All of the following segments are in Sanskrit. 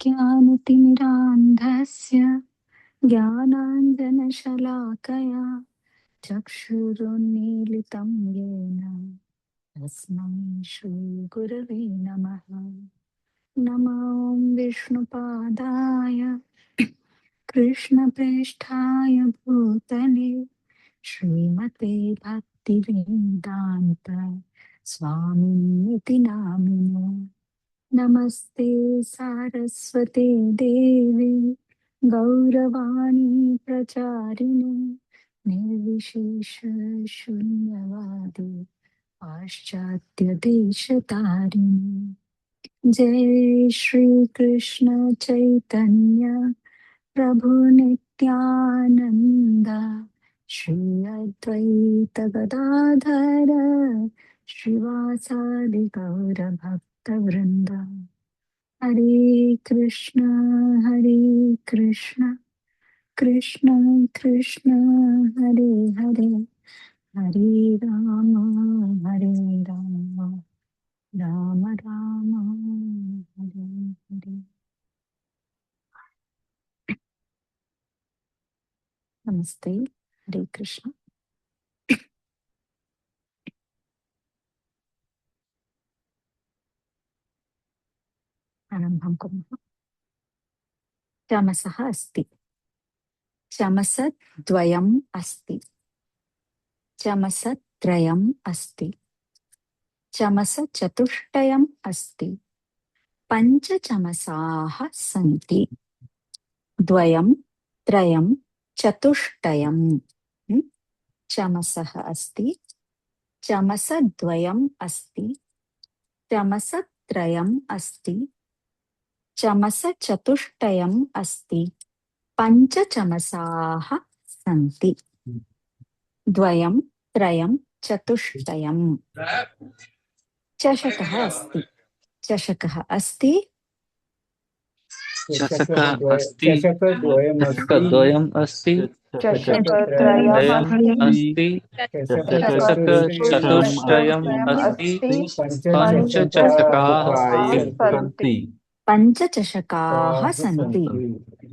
ज्ञानतिमिरान्धस्य ज्ञानाञ्जनशलाकया चक्षुरुन्मीलितं येन तस्मै श्रीगुरवे नमः। नमो विष्णुपादाय कृष्णप्रेष्ठाय भूतले श्रीमते भक्तिवेदान्त स्वामिनिति नामिने। नमस्ते सारस्वते देवी गौरवाणी प्रचारिणे निर्विशेष शून्यवादी पाश्चात्य देशतारिणे। जय श्री कृष्ण चैतन्य प्रभु नित्यानंद श्री अद्वैत गदाधर श्रीवासादि गौर भक्त वृंद। हरे कृष्ण कृष्ण कृष्ण हरे हरे, हरे राम राम राम हरे हरे। नमस्ते, हरे कृष्ण। आरम्भं कुर्मः। चमसः अस्ति, चमसद्वयम् अस्ति, चमसत्रयम् अस्ति, चमसचतुष्टयम् अस्ति, पञ्चचमसाः सन्ति। द्वयं त्रयं चतुष्टयम्। चमसः अस्ति, चमसद्वयम् अस्ति, चमसत्रयम् अस्ति, चमसचतुष्टयम् अस्ति, पञ्चचमसाः सन्ति। द्वयं त्रयं चतुष्टयम्। चषकः अस्ति, चषकः अस्ति, चषकद्वयम् अस्ति, चषकत्रयम् अस्ति, चषकचतुष्टयम् अस्ति, पञ्चचषकाः सन्ति। पञ्चचषकाः सन्ति।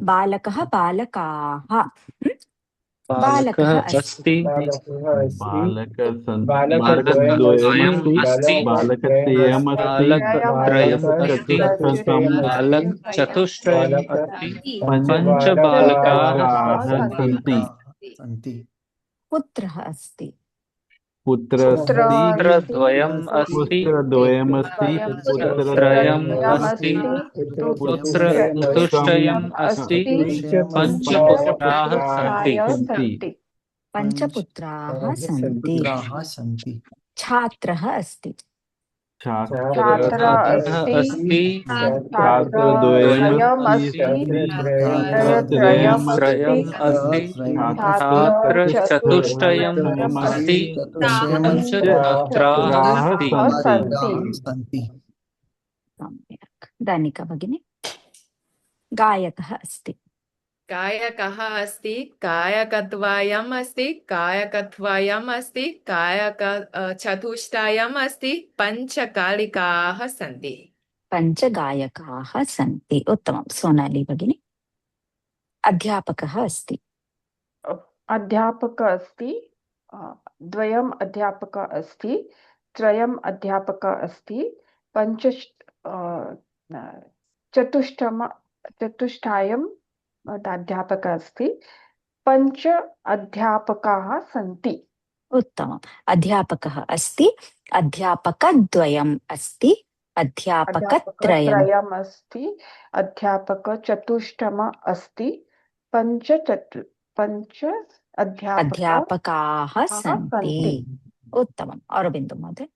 बालकः बालकाः, बालकः अस्ति, बालकद्वयम् अस्ति, बालकचतुष्टयम् अस्ति, पञ्चबालकाः सन्ति। पुत्रः अस्ति, पुत्रद्वयम् अस्ति, पुत्रत्रयम् अस्ति, पुत्रचतुष्टयम् अस्ति, पञ्चपुत्राः सन्ति। पञ्चपुत्राः सन्ति। छात्रः अस्ति, छात्रः अस्ति, छात्रद्वयम् अस्ति, छात्रचतुष्टयम् अस्ति, पञ्चछात्राः सन्ति। सम्यक्। दानिका भगिनी। गायकः अस्ति, गायकः अस्ति, गायकद्वयम् अस्ति, गायकद्वयम् अस्ति, गायक चतुष्टयम् अस्ति, पञ्चगायिकाः सन्ति। पञ्चगायकाः सन्ति। उत्तमं। सोनाली भगिनी। अध्यापकः अस्ति, अध्यापकः अस्ति, द्वयम् अध्यापकः अस्ति, त्रयम् अध्यापकः अस्ति, चतुष्टयम् अध्यापकः अस्ति, पञ्च अध्यापकाः सन्ति। उत्तमम्। अध्यापकः अस्ति, अध्यापकद्वयम् अस्ति, अध्यापकत्रयम् अस्ति, अध्यापकचतुष्टयम् अस्ति, पञ्च अध्यापकाः सन्ति। उत्तमम्। अरविन्द महोदय।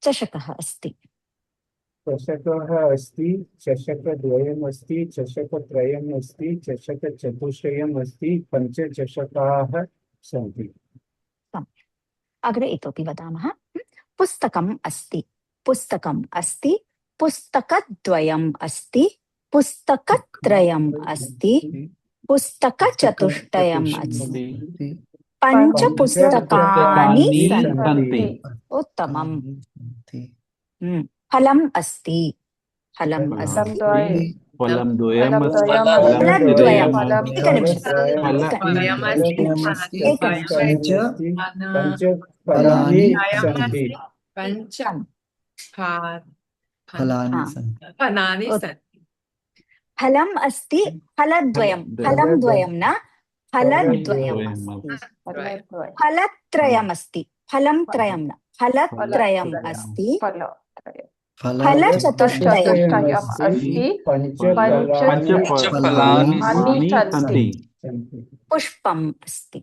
चषकः अस्ति, चषकः अस्ति, चषकद्वयम् अस्ति, चषकत्रयम् अस्ति, चषकचतुष्टयम् अस्ति, पञ्चचषकाः सन्ति। अग्रे इतोपि वदामः। पुस्तकम् अस्ति, पुस्तकम् अस्ति, पुस्तकद्वयम् अस्ति, पुस्तकत्रयम् अस्ति, पुस्तकचतुष्टयम् अस्ति, पञ्चपुस्तकानि सन्ति। उत्तमम्। फलम् अस्ति, फलम् फलम् अस्ति द्वयम् फलं द्वयम् अस्ति फलद्वयम् फलं एक निमिषं फलम् एक द्वयमस्ति निमिषम् एक निमिषम् चतुष्टयमस्ति फलानि पञ्चफलानि सन्ति पञ्च फलानि हा सन्ति फलानि उत्- सन्ति फलम् अस्ति फलद्वयं फलं द्वयं न फलद्वयम् फलद्वयम् अस्ति फलद्वयम् फलत्रयमस्ति फलं त्रयं न फलत्रयम् फलत्रयम् अस्ति फलत्रयम् फलचतुष्टयम् चतुष्टयम् अस्ति पञ्चफलानि फलानि फलानि सन्ति सन्ति पुष्पम् अस्ति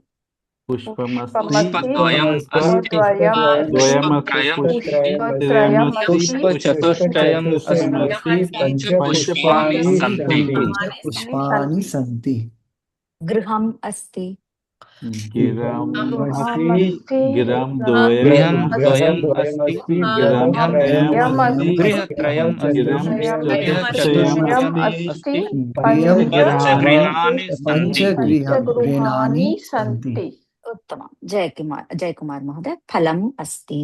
पुष्पमस्ति पुष्पमस्ति द्वयमस्ति पुष्पत्रयमस्ति पुष्पचतुष्टयम् अस्ति पञ्चपुष्पाणि सन्ति पुष्पाणि सन्ति गृहम् अस्ति गिरम् गृहमस्ति गिरं गृहं द्वयम् द्वयमस्ति गृहत्रयमस्ति गृहत्रयम् पञ्चचतुष्टयम् अस्ति पञ्चगृहाणि पञ्चगृहाणि सन्ति सन्ति उत्तमं जयकुमार महोदय फलम् अस्ति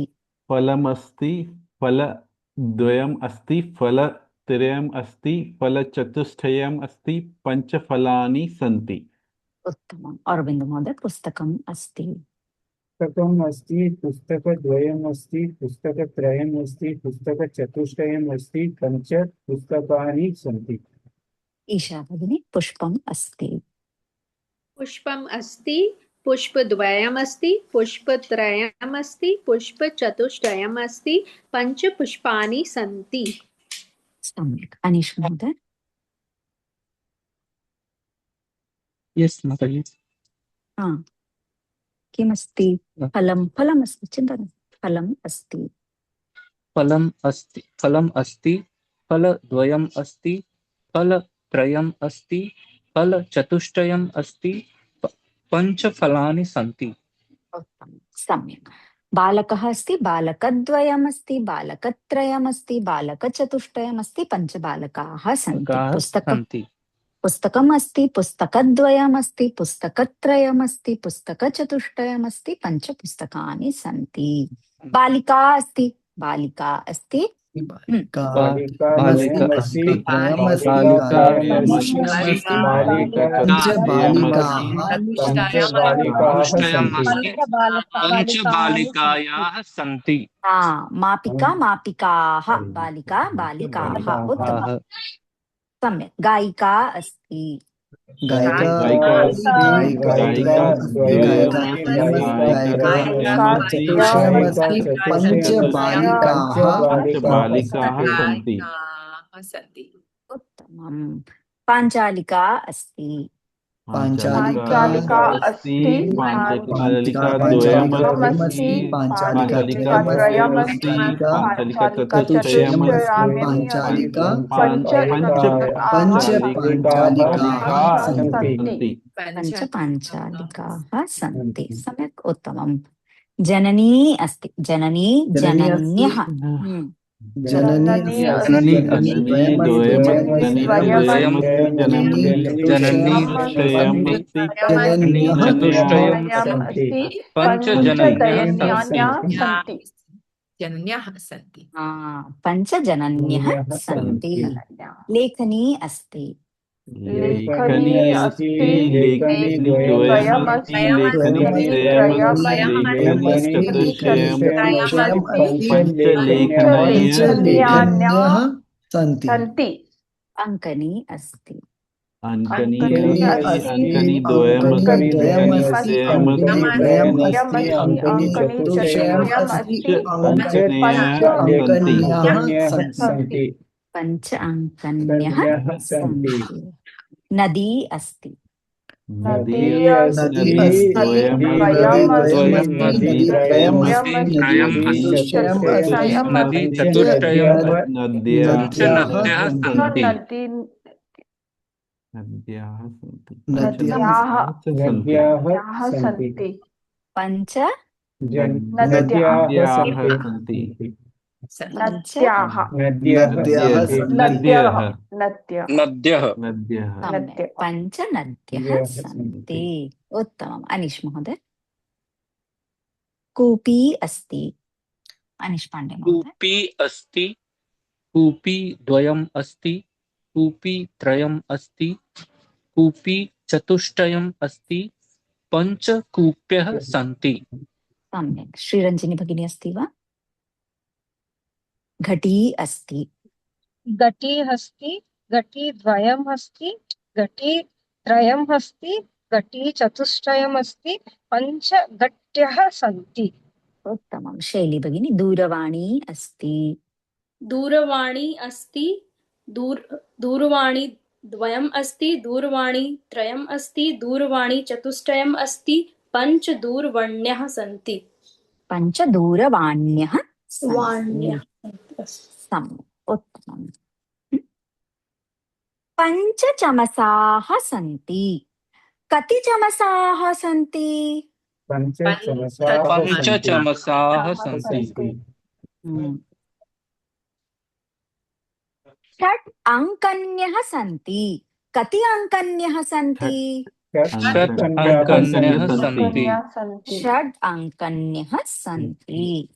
फलमस्ति फलद्वयम् अस्ति फलत्रयम् अस्ति फलचतुष्टयम् अस्ति पञ्चफलानि सन्ति उत्तमम् अरविन्द महोदय पुस्तकम् अस्ति पुस्तकम् अस्ति पुस्तकद्वयम् अस्ति पुस्तकत्रयम् अस्ति पुस्तकचतुष्टयम् अस्ति पञ्च पुस्तकानि सन्ति ईशा भगिनी पुष्पम् अस्ति पुष्पम् अस्ति पुष्पद्वयम् अस्ति पुष्पत्रयम् अस्ति पुष्पचतुष्टयम् अस्ति पञ्चपुष्पाणि सन्ति सम्यक् अनीश महोदय यस् माताजी हा किमस्ति फलमस्ति चिन्ता नास्ति फलम् अस्ति फलम् अस्ति फलद्वयम् अस्ति फलत्रयम् अस्ति फलचतुष्टयम् अस्ति पञ्चफलानि सन्ति उत्तमं सम्यक् बालकः अस्ति बालकद्वयम् अस्ति बालकत्रयम् अस्ति बालकचतुष्टयम् अस्ति पञ्चबालकाः सन्ति पुस्तकम् अस्ति पुस्तकद्वयम् अस्ति पुस्तकत्रयम् अस्ति पुस्तकचतुष्टयम् अस्ति पञ्चपुस्तकानि सन्ति बालिका अस्ति पञ्चबालिकायाः सन्ति मापिकाः बालिका बालिकाः उत्तमम् सम्यक् गायिका अस्ति सन्ति उत्तमं पाञ्चालिका अस्ति पाञ्चालिका अस्ति पाञ्चालिकाद्वयम् अस्ति पाञ्चालिकात्रयम् अस्ति पाञ्चालिकाचतुष्टयम् पाञ्चपाञ्चालिकाः सन्ति पञ्चालिकाः सन्ति सम्यक् उत्तमं जननी अस्ति जनन्यः जनन्यः सन्ति पञ्चजनन्यः सन्ति लेखनी अस्ति लेखनी अस्ति द्वयम् अस्ति पञ्चलेखन्यः सन्ति अङ्कनी अस्ति अङ्कनी द्वयम् अस्ति पञ्च अङ्कन्यः सन्ति नदी अस्ति नद्याः सन्ति पञ्च नद्याः सन्ति पञ्च नद्यः सन्ति उत्तमम् अनीश महोदय कूपी अस्ति अनीश पाण्डे महोदय कूपी अस्ति कूपी द्वयम् अस्ति, कूपी त्रयम् अस्ति, कूपी चतुष्टयम् अस्ति, पञ्चकूप्यः सन्ति। सम्यक्। श्रीरञ्जनी भगिनी अस्ति वा? घटी अस्ति। घटी अस्ति, घटी द्वयम् अस्ति, घटी त्रयम् अस्ति, घटी चतुष्टयम् अस्ति, पञ्च घट्यः सन्ति। उत्तमं। शैली भगिनी, दूरवाणी अस्ति। दूरवाणी अस्ति, दूरवाणी द्वयम् अस्ति, दूरवाणी त्रयम् अस्ति, दूरवाणी चतुष्टयम् अस्ति, पञ्च दूरवाण्यः सन्ति। पञ्च दूरवाण्यः सन्ति। वाण्यः सम्यक्। उत्तमम्। पञ्च चमसाः सन्ति। कति चमसाः सन्ति? पंच पञ्च चमसाः सन्ति। षट् अङ्कन्यः सन्ति। कति अङ्कन्यः सन्ति? षट् अङ्कन्यः सन्ति। षड् अङ्कन्यः सन्ति।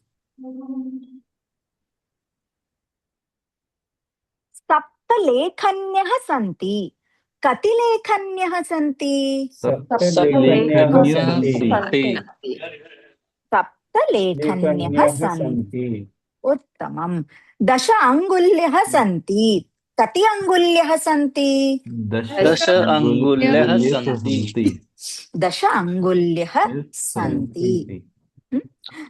सप्त लेखन्यः सन्ति। कति लेखन्यः सन्ति? सप्त लेखन्यः सन्ति। उत्तमम्। दश अङ्गुल्यः सन्ति। कति अङ्गुल्यः सन्ति? दश अङ्गुल्यः सन्ति। दश अङ्गुल्यः सन्ति।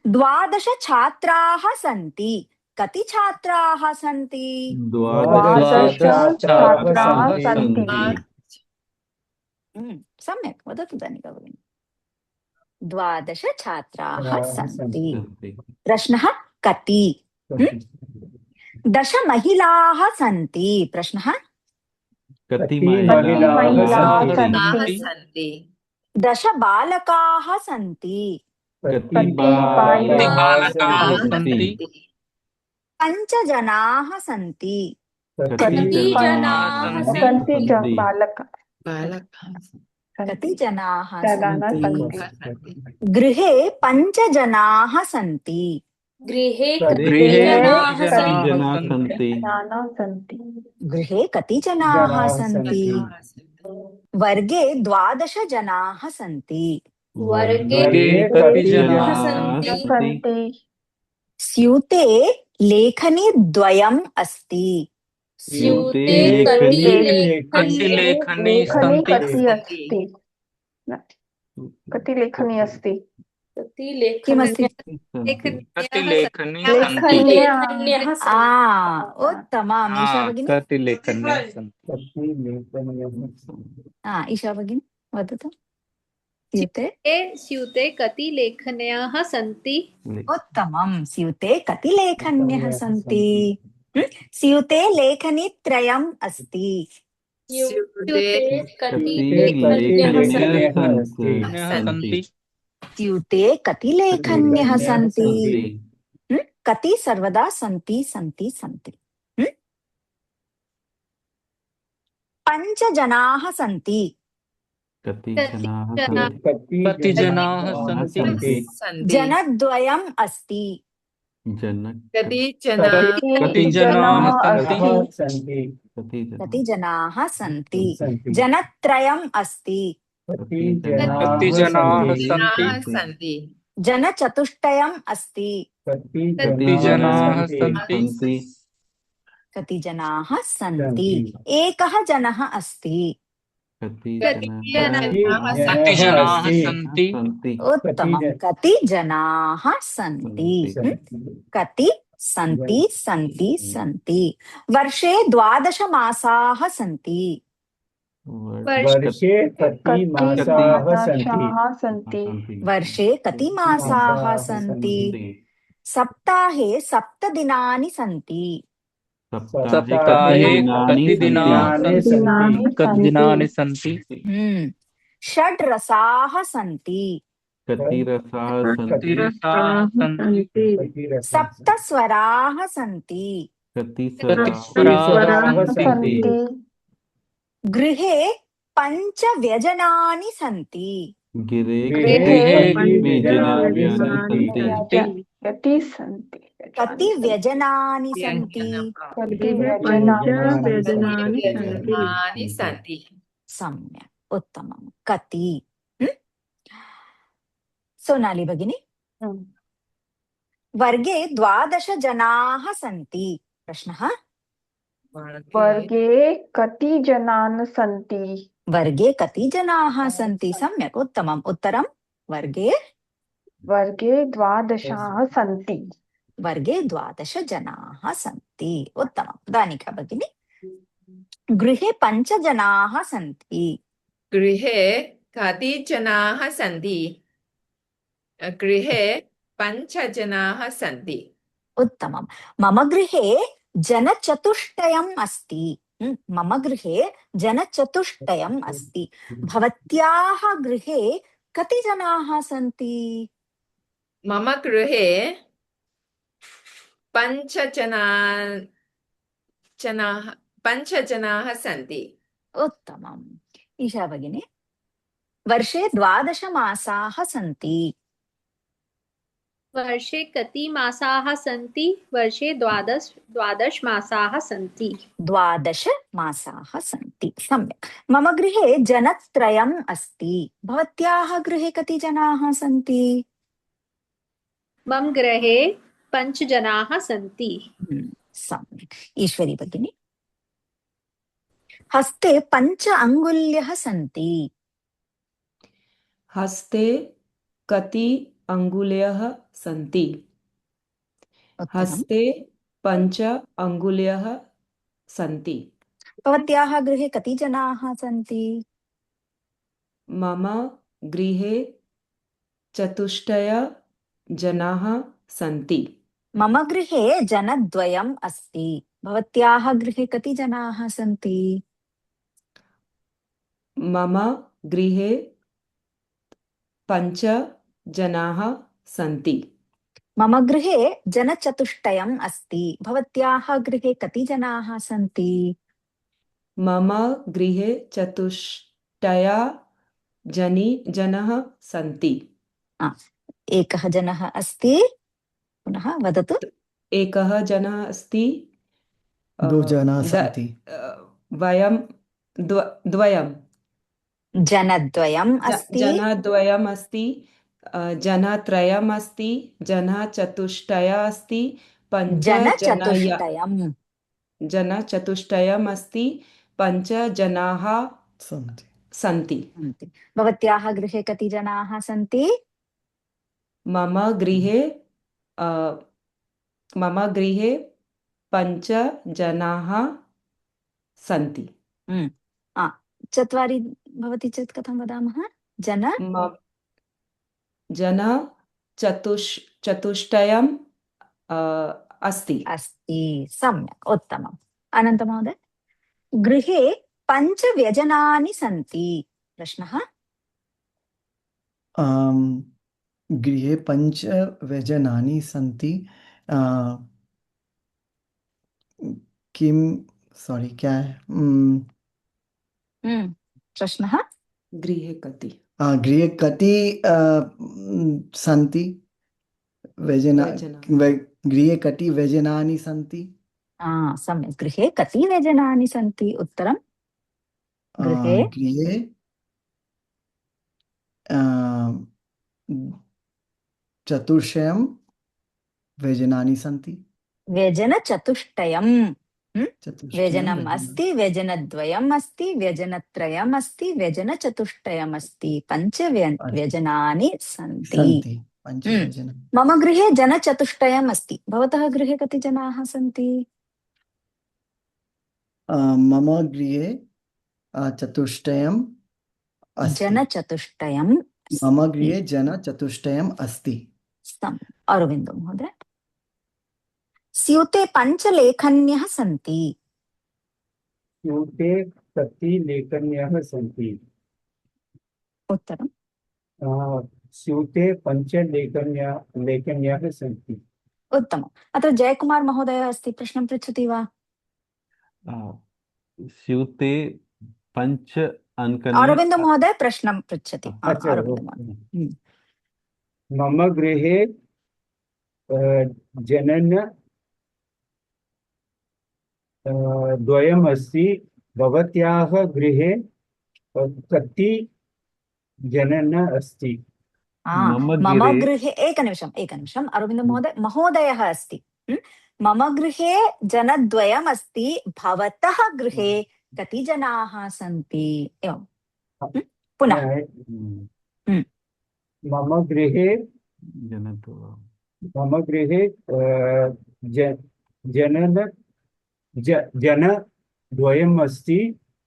12 छात्राः सन्ति। कति छात्राः सन्ति? 12 छात्राः सन्ति। सम्यक् वदतु दानिका भगिनी। 12 छात्राः सन्ति। प्रश्नः कति? 10 महिलाः सन्ति। प्रश्नः कति महिलाः सन्ति। 10 बालकाः सन्ति। कति बालकाः सन्ति? 5 जनाः सन्ति। कति जनाः सन्ति? कति जनाः सन्ति? गृहे 5 जनाः सन्ति। गृहे जनाः सन्ति। गृहे कति जनाः सन्ति? वर्गे 12 जनाः सन्ति। वर्गे कति जनाः सन्ति? स्यूते लेखनी द्वयम् अस्ति। स्यूते कति कति लेखनी सन्ति? कति लेखनी अस्ति? कति लेखनी किमस्ति? कति लेखनी सन्ति? लेखन्यः सन्ति। उत्तमम्। ईशा भगिनी। कति लेखन्यः सन्ति? ईशा भगिनी वदतु। स्यूते कति लेखन्यः सन्ति? उत्तमं। स्यूते कति लेखन्यः सन्ति? स्यूते लेखनी त्रयम् अस्ति। स्यूते कति लेखन्यः सन्ति? स्यूते कति लेखन्यः सन्ति? कति सर्वदा सन्ति सन्ति सन्ति। 5 जनाः सन्ति। कति कति जनाः सन्ति? जनद्वयम् अस्ति। कति कति जनाः सन्ति? कति जनाः सन्ति? जनत्रयम् अस्ति। कति जनाः सन्ति? जनचतुष्टयम् अस्ति। कति जनाः सन्ति? कति जनाः सन्ति? एकः जनः अस्ति। कति कति जनाः सन्ति? उत्तमं। कति जनाः सन्ति? कति सन्ति सन्ति सन्ति। वर्षे 12 मासाः सन्ति। वर्षे कति मासाः सन्ति? वर्षे कति मासाः सन्ति? सप्ताहे 7 दिनानि सन्ति। सप्ताहे कति दिनानि सन्ति? 6 रसाः सन्ति। कति रसाः कति रसाः सन्ति? 7 स्वराः सन्ति। कति स्वराः सन्ति? गृहे 5 व्यजनानि सन्ति। गृहे गृहे व्यजनानि सन्ति। कति सन्ति कति व्यजनानि सन्ति? कति व्यजनानि व्यजनानि सन्ति सम्यक्, उत्तमं। कति? सोनाली भगिनी, वर्गे 12 जनाः सन्ति। प्रश्नः, वर्गे कति जनाः सन्ति? वर्गे कति जनाः सन्ति? सम्यक्, उत्तमम्। उत्तरं, वर्गे 12 सन्ति। वर्गे 12 जनाः सन्ति। उत्तमं। दानिका भगिनी, गृहे 5 जनाः सन्ति। गृहे कति जनाः सन्ति? गृहे 5 जनाः सन्ति। उत्तमं। मम गृहे जनचतुष्टयम् अस्ति। मम गृहे जनचतुष्टयम् अस्ति। भवत्याः गृहे कति जनाः सन्ति? मम गृहे 5 जनाः सन्ति। उत्तमम्। ईशा भगिनी, वर्षे 12 मासाः सन्ति। वर्षे कति मासाः सन्ति? वर्षे 12 मासाः सन्ति। 12 मासाः सन्ति। सम्यक्। मम गृहे जनत्रयम् अस्ति। भवत्याः गृहे कति जनाः सन्ति? मम गृहे 5 जनाः सन्ति। सम्यक्। ईश्वरी भगिनी, हस्ते 5 अङ्गुल्यः सन्ति। हस्ते कति अङ्गुल्यः सन्ति? उत्तमम्। हस्ते 5 अङ्गुल्यः सन्ति। भवत्याः गृहे कति जनाः सन्ति? मम गृहे 4 जनाः सन्ति। मम गृहे जनद्वयम् अस्ति। भवत्याः गृहे कति जनाः सन्ति? मम गृहे 5 जनाः सन्ति। मम गृहे जनचतुष्टयम् अस्ति। भवत्याः गृहे कति जनाः सन्ति? मम गृहे 4 जनाः सन्ति। एकः जनः अस्ति। पुनः वदतु। एकः जनः अस्ति। 2 जनाः सन्ति। वयं द्वयं जनद्वयम् अस्ति। जनद्वयम् अस्ति। जनत्रयम् अस्ति। जनचतुष्टय अस्ति। 5 जनचतुष्टयम्। जनचतुष्टयम् अस्ति। 5 जनाः सन्ति। भवत्याः गृहे कति जनाः सन्ति? मम गृहे 5 जनाः सन्ति। 4 भवति चेत् कथं वदामः? जनचतुष्टयम् अस्ति। सम्यक्, उत्तमम्। अनन्त महोदय, गृहे 5 व्यजनानि सन्ति। प्रश्नः, गृहे 5 व्यजनानि सन्ति। किं सॉरी क्या है? प्रश्नः, गृहे कति गृहे कति सन्ति गृहे कति व्यजनानि सन्ति? सम्यक्। गृहे कति व्यजनानि सन्ति? उत्तरं, गृहे 4 व्यजनानि सन्ति। व्यजनचतुष्टयम्। व्यजनम् अस्ति, व्यजनद्वयम् अस्ति, व्यजनत्रयम् अस्ति, व्यजनचतुष्टयम् अस्ति। 5 व्यजनानि सन्ति। मम गृहे जनचतुष्टयम् अस्ति। भवतः गृहे कति जनाः सन्ति? मम गृहे चतुष्टयम् अस्ति। जनचतुष्टयम्। मम गृहे जनचतुष्टयम् अस्ति। अरविन्दो महोदय, स्यूते 5 लेखन्यः सन्ति। स्यूते कति लेखन्यः सन्ति? उत्तरं, स्यूते 5 लेखन्यः सन्ति। उत्तमम्। अत्र जयकुमार महोदय अस्ति, प्रश्नं पृच्छति वा? स्यूते 5 अंकानि। अरविन्द महोदय प्रश्नं पृच्छति। अरविन्द महोदय, मम गृहे जनन द्वयम् अस्ति भवत्याः गृहे कति जनन अस्ति मम मम गिरे गृहे एकनिमिषम् अरविन्द महोदयः अस्ति। मम गृहे जनद्वयम् अस्ति भवतः गृहे कति जनाः सन्ति एवं। पुनः मम गृहे जन द्वयम् अस्ति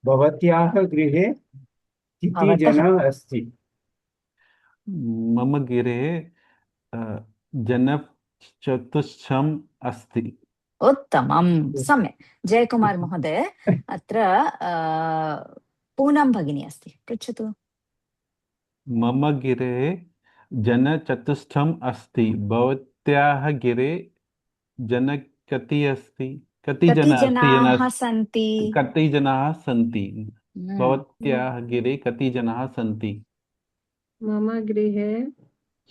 भवत्याः गृहे किति जनः अस्ति मम गिरे जनचतुष्टयम् अस्ति। उत्तमं, सम्यक्। जयकुमार महोदय, अत्र पूनम भगिनी अस्ति, पृच्छतु। मम गिरे जनचतुष्टयम् अस्ति भवत्याः गिरे जन कति अस्ति कति जनाः सन्ति कति जनाः सन्ति भवत्याः गिरे कति जनाः सन्ति। मम गृहे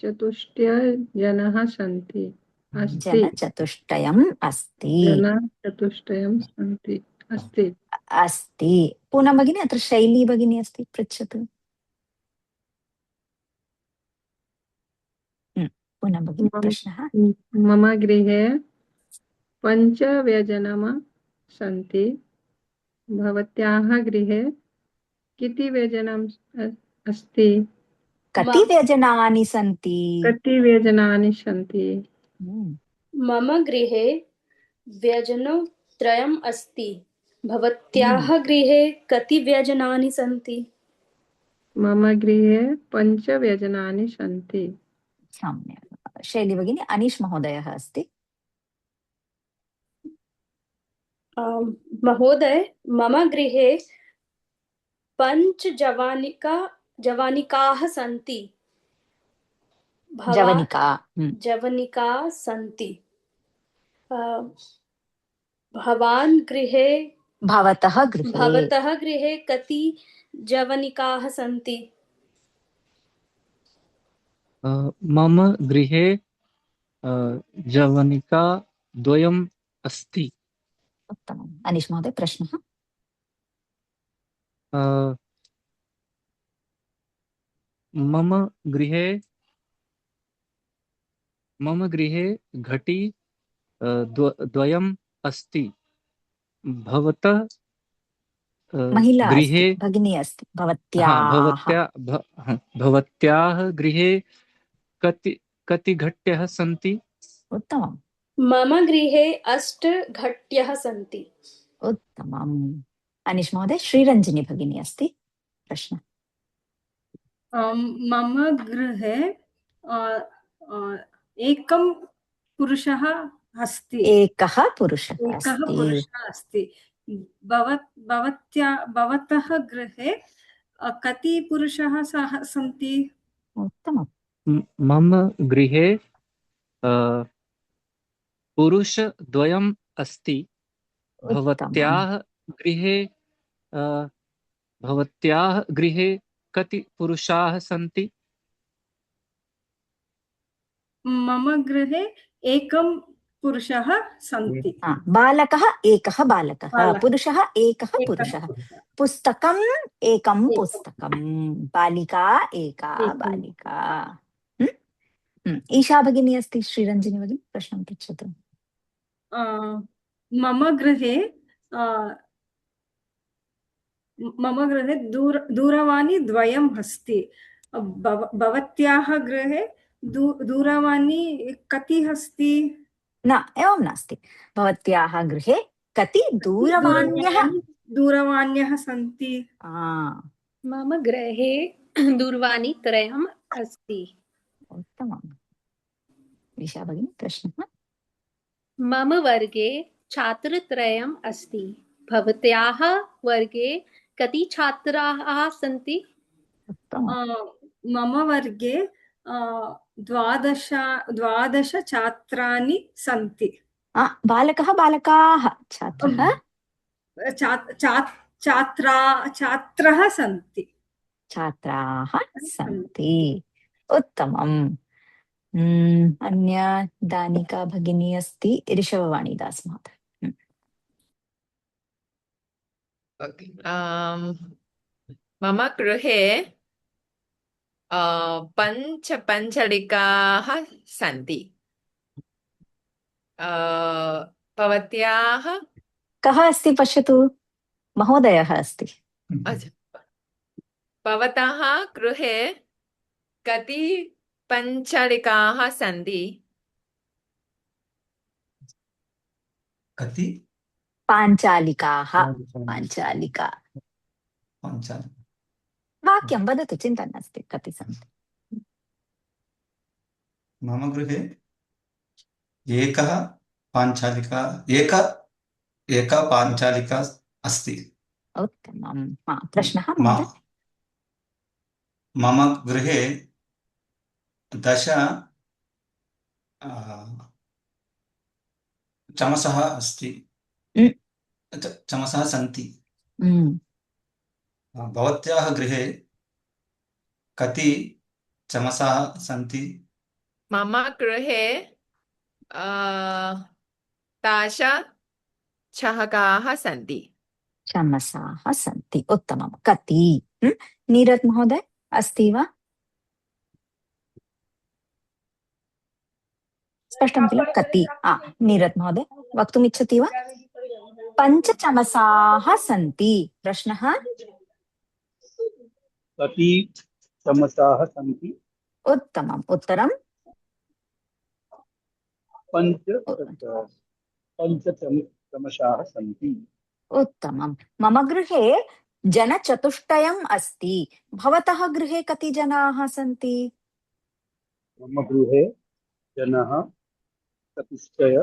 चतुष्टयजनाः सन्ति अस्ति। जनचतुष्टयम् अस्ति। जनचतुष्टयं सन्ति अस्ति। अस्ति। पूनम भगिनी, अत्र शैली भगिनी अस्ति, पृच्छतु। पूनम भगिनी, प्रश्नः। मम गृहे 5 व्यजनम् सन्ति भवत्याः गृहे कति व्यजनम् अस्ति। कति व्यजनानि सन्ति। कति व्यजनानि सन्ति। मम गृहे व्यजनत्रयम् अस्ति भवत्याः गृहे कति व्यजनानि सन्ति। मम गृहे 5 व्यजनानि सन्ति। सम्यक्। शैली भगिनी, अनीश महोदयः अस्ति। महोदय, मम गृहे 5 जवनिकाः सन्ति। जवनिका सन्ति। भवतः गृहे कति जवनिकाः सन्ति। मम गृहे जवनिका द्वयम् अस्ति। उत्तमम्। अनीश महोदय, प्रश्नः। मम गृहे घटी द्वयम् अस्ति भवतः गृहे भगिनी अस्ति। भवत्याः गृहे कति घट्यः सन्ति। उत्तमम्। मम गृहे 8 घट्यः सन्ति। उत्तमम्। अनीश महोदय, श्रीरञ्जनी भगिनी अस्ति, प्रश्न। मम गृहे एकं पुरुषः अस्ति। एकः पुरुषः अस्ति। भवतः गृहे कति पुरुषाः सन्ति। उत्तमम्। मम गृहे पुरुषद्वयम् अस्ति भवत्याः गृहे कति पुरुषाः सन्ति। मम गृहे एकं पुरुषः सन्ति। बालकः एकः बालकः, पुरुषः एकः पुरुषः, पुस्तकम् एकं पुस्तकं, बालिका एका बालिका। ईशा भगिनी अस्ति। श्रीरञ्जनी भगिनी, प्रश्नं पृच्छतु। मम गृहे दूरवाणी द्वयम् अस्ति। भवत्याः गृहे दूरवाणी कति अस्ति। न, एवं नास्ति। भवत्याः गृहे कति दूरवाण्यः सन्ति। मम गृहे दूरवाणी त्रयम् अस्ति। उत्तमम्। ईशा भगिनी, प्रश्नः। मम वर्गे छात्रत्रयम् अस्ति भवत्याः वर्गे कति छात्राः सन्ति। मम वर्गे 12 छात्राणि सन्ति। बालकः बालकाः, छात्राः सन्ति। छात्राः सन्ति। उत्तमम्। अन्या दानिका भगिनी अस्ति, ऋषभवाणी दास महोदय। मम गृहे पञ्चलिकाः सन्ति। भवत्याः कः अस्ति पश्यतु, महोदयः अस्ति। भवतः गृहे कति पञ्चलिकाः सन्ति? कति पाञ्चालिकाः, पाञ्चालिका। वाक्यं वदतु, चिन्ता नास्ति, कति सन्ति? मम गृहे एका पाञ्चालिका अस्ति। उत्तमं। प्रश्नः महोदय? मम गृहे 10 चमसः अस्ति। चमसः सन्ति। भवत्याः गृहे कति चमसः सन्ति? मम गृहे 10 चषकाः सन्ति। चमसाः सन्ति। उत्तमं। कति? नीरज महोदय अस्ति वा? स्पष्टं किल? कति? नीरज महोदय वक्तुम् इच्छति वा? 5 चमसाः सन्ति। प्रश्नः? कति चमसाः सन्ति? उत्तमम्। उत्तरं? 5 चमसाः सन्ति। उत्तमं। मम गृहे जनचतुष्टयम् अस्ति। भवतः गृहे कति जनाः सन्ति? मम गृहे जनः चतुष्टय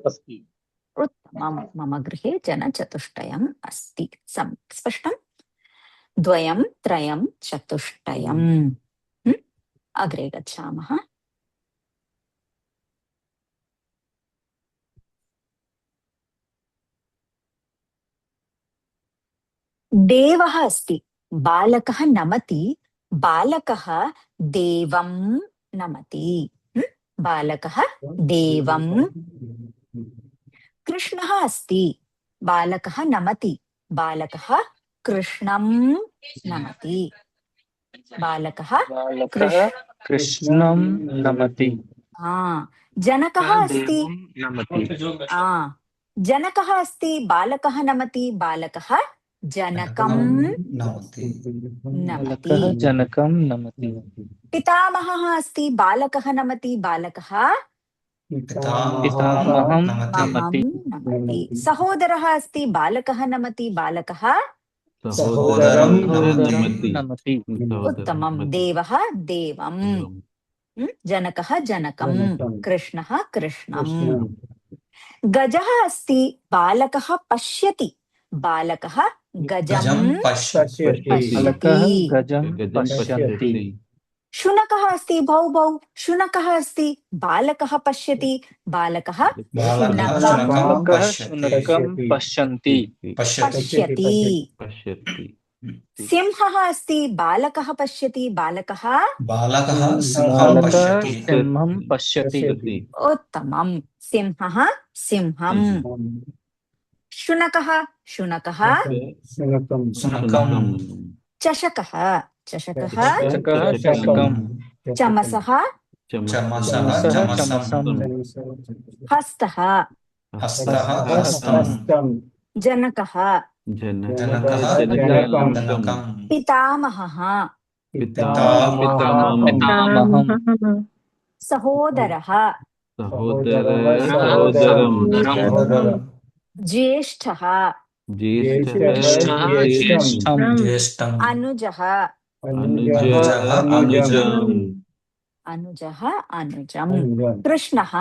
अस्ति। उत्तमं। मम गृहे जनचतुष्टयम् अस्ति। स्पष्टं? 2, 3, चतुष्टयम्। अग्रे गच्छामः। देवः अस्ति। बालकः नमति। बालकः देवं नमति। बालकः देवं। कृष्णः अस्ति। बालकः नमति। बालकः कृष्णं नमति। बालकः कृष्णं नमति। जनकः अस्ति। नमति। जनकः अस्ति। बालकः नमति। बालकः जनकं नमति। जनकं नमति। पितामहः अस्ति। बालकः नमति। बालकः पितामहं नमति। नमति। सहोदरः अस्ति। बालकः नमति। बालकः सहोदरं नमति। उत्तमं। देवः देवं। जनकः जनकं। कृष्णः कृष्णं। गजः अस्ति। बालकः पश्यति। बालकः गजं पश्यति। शुनकः अस्ति। भौ भौ। शुनकः अस्ति। बालकः पश्यति। बालकः शुनकं पश्यन्ति। पश्यति। सिंहः अस्ति। बालकः पश्यति। बालकः सिंहं पश्यति। उत्तमं। सिंहः सिंहं। शुनकः शुनकः। चषकः चषकः। चमसः हस्तः। जनकः पितामहः। सहोदरः ज्येष्ठः। अनुजः अनुजः अनुजं। कृष्णः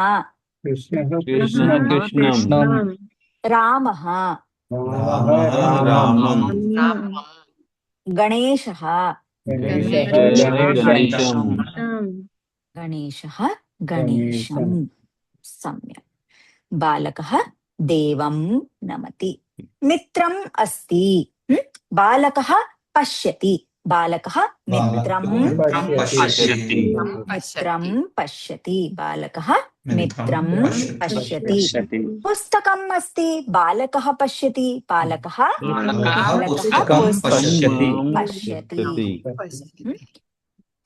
रामः। गणेशः गणेशः गणेशं। सम्यक्। बालकः देवं नमति। मित्रम् अस्ति। बालकः पश्यति। बालकः मित्रं मित्रं पश्यति मित्रं पश्यति बालकः मित्रं मित्रं पश्यति पश्यति पुस्तकम् अस्ति बालकः पश्यति बालकः पुस्तकं पश्यति पश्यति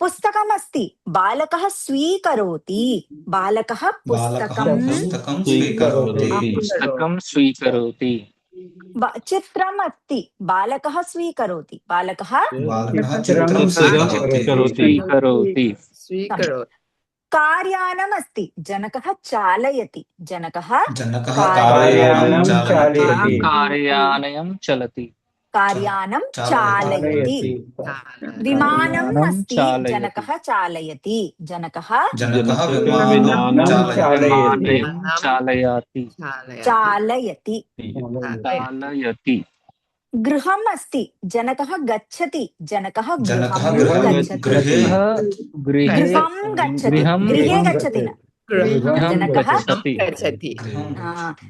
पुस्तकमस्ति बालकः स्वीकरोति बालकः पुस्तकं स्वीकरोति पुस्तकं स्वीकरोति चित्रम् अस्ति बालकः स्वीकरोति बालकः चित्रं स्वीकरोति कार्यानम् अस्ति जनकः चालयति जनकः कार्यानयं चलति कार्यानं चालयति विमानम् अस्ति जनकः चालयति जनकः चालयति गृहम् अस्ति जनकः गच्छति जनकः गृहं गच्छति गृहे गच्छति न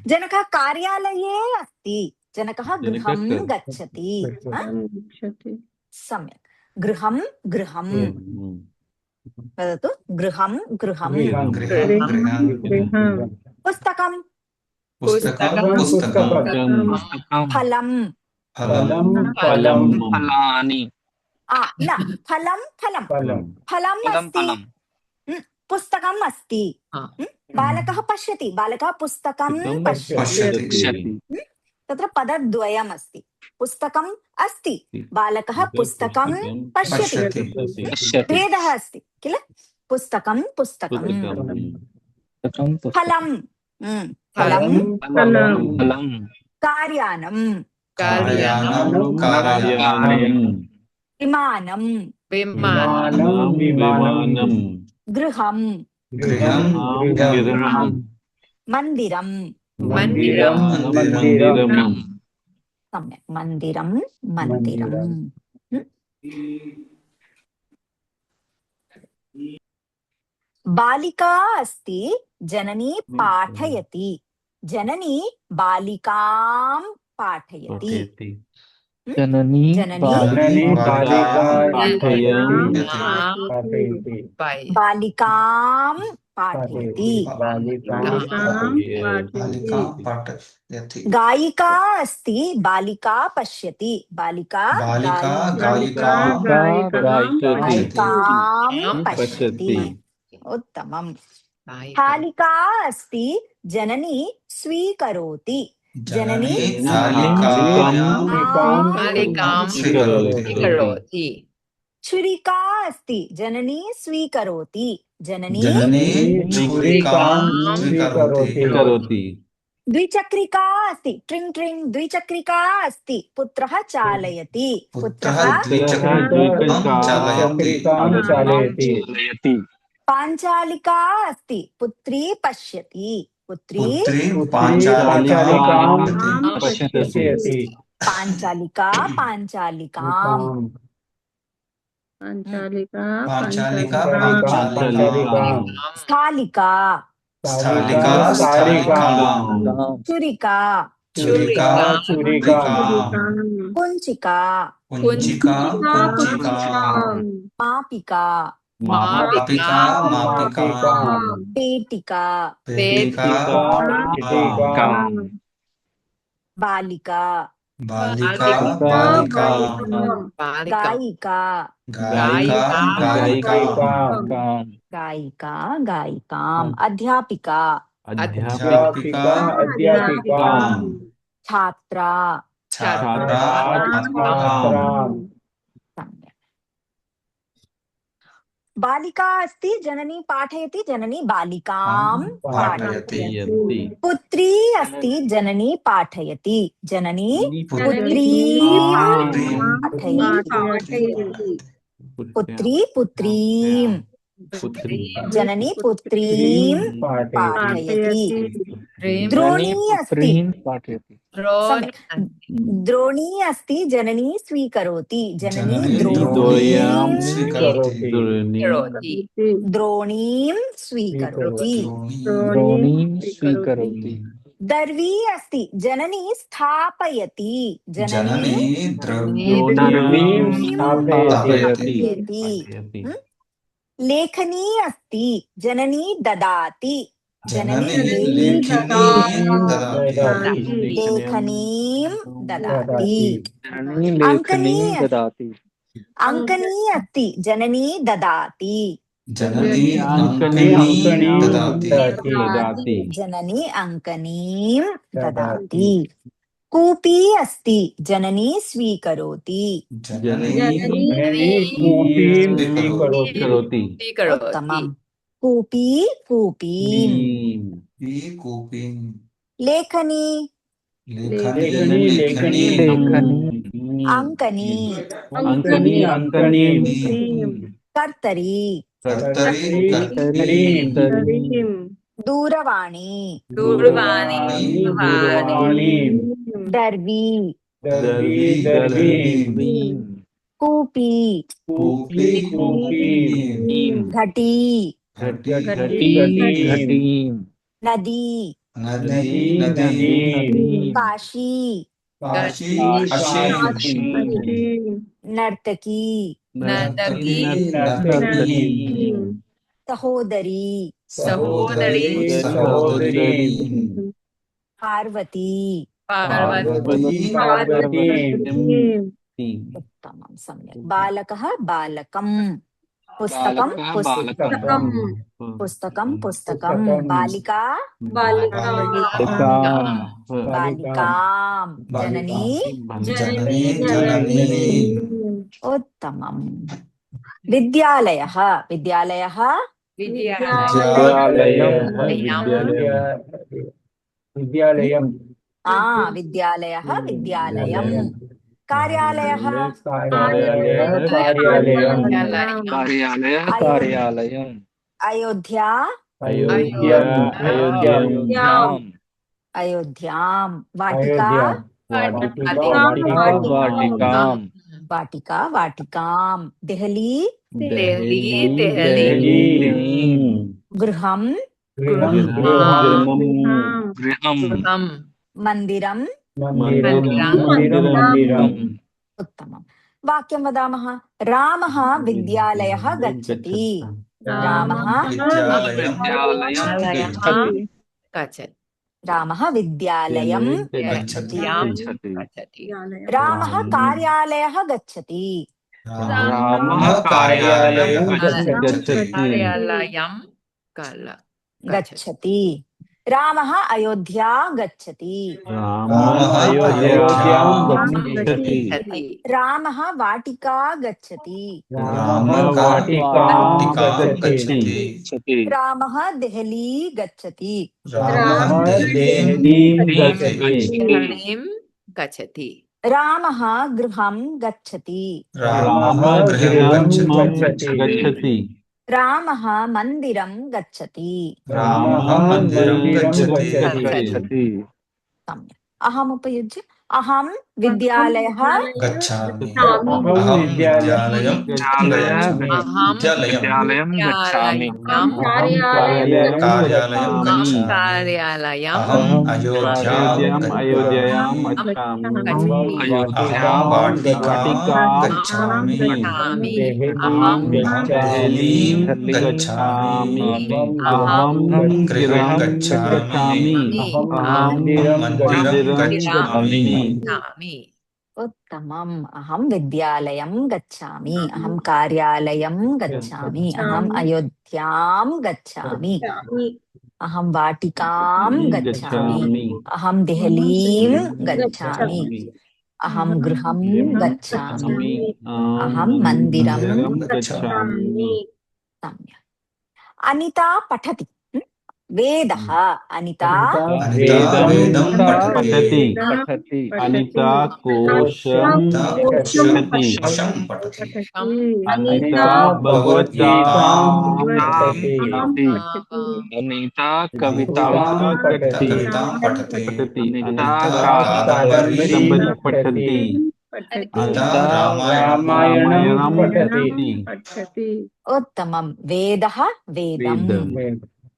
जनकः कार्यालये अस्ति जनकः गृहं गच्छति सम्यक् गृहं गृहं वदतु गृहं गृहं पुस्तकं फलं फलानि न फलं फलम् अस्ति पुस्तकम् अस्ति बालकः पश्यति बालकः पुस्तकं पश्यति तत्र पदद्वयम् अस्ति पुस्तकम् अस्ति बालकः पुस्तकं पश्यति भेदः अस्ति किल पुस्तकं पुस्तकं फलं कार्यानं विमानं गृहं मन्दिरं सम्यक् मन्दिरं बालिका अस्ति जननी पाठयति जननी बालिकां पाठयति जननी बालिकां पाठयति गायिका अस्ति बालिका पश्यति बालिका गायिकां पश्यति उत्तमम् स्थालिका अस्ति जननी स्वीकरोति जननी स्वीकरोति छुरिका अस्ति जननी स्वीकरोति जननी द्विचक्रिका अस्ति ट्रिंग ट्रिंग द्विचक्रिका अस्ति पुत्रः चालयति पाञ्चालिका अस्ति पुत्री पश्यति पाञ्चालिका स्थालिका छुरिका कुञ्चिका मापिका पेटिका बालिका गायिकाम् अध्यापिका छात्रा बालिका अस्ति जननी पाठयति जननी बालिकां पाठयति पुत्री अस्ति जननी पाठयति जननी पुत्रीं जननी पुत्रीं पाठयति द्रोणी अस्ति द्रोणी अस्ति जननी स्वीकरोति जननी द्रोणीं स्वीकरोति दर्वी अस्ति, जननी स्थापयति, जननी जननी द्रव्यं द्रव्यं स्थापयति स्थापयति। लेखनी अस्ति, जननी ददाति, जननी जननी लेखनीं ददाति लेखनीं ददाति। जननी अंकनी लेखनीं ददाति अंकनी अस्ति, जननी ददाति, जननी अंकनीं ददाति जननी अंकनीं ददाति। कूपी अस्ति, जननी स्वीकरोति, जननी कूपीं स्वीकरोति उत्तमम्। कूपी कूपीं। कूपीं लेखनी लेखनी अंकनी अंकनीं कर्तरी दूरवाणी दर्वी कूपी घटी घटीं नदी काशी नर्तकी सहोदरी पार्वती। उत्तमं, सम्यक्। बालकः बालकं, पुस्तकं पुस्तकं, बालिका बालिकां, जननी उत्तमम्। विद्यालयः विद्यालयः विद्यालयं विद्यालयः विद्यालयं। कार्यालयः कार्यालयम् अयोध्या अयोध्यां। वाटिका वाटिकां। देहली गृहं मन्दिरं। उत्तमं। वाक्यं वदामः। रामः विद्यालयः गच्छति। रामः विद्यालयं गच्छति। रामः कार्यालयः गच्छति। गच्छति। रामः अयोध्या गच्छति। रामः वाटिका गच्छति। रामः देहली गच्छति। रामः गृहं गच्छति। रामः मन्दिरं गच्छति। सम्यक्। अहम् उपयुज्य अहं विद्यालयः गच्छामि विद्यालयं गच्छामि कार्यालयं गच्छामि अहम् अयोध्यां वाटिकां गच्छामि अहं देहलीं गच्छामि अहं गृहं गच्छामि अहं मन्दिरं गच्छामि। उत्तमम्। अहं विद्यालयं गच्छामि। अहं कार्यालयं गच्छामि। अहम् अयोध्यां गच्छामि। अहं वाटिकां गच्छामि। अहं देहलीं गच्छामि। अहं गृहं गच्छामि। अहं मन्दिरं गच्छामि। सम्यक्। अनिता पठति। वेदः अनिता वेदं पठति अनिता कोशं पठति अनिता भगवद्गीतां अनीता कवितां पठति अनीता कादम्बरी पठति अनिता रामायणं पठति। उत्तमं। वेदः वेदम्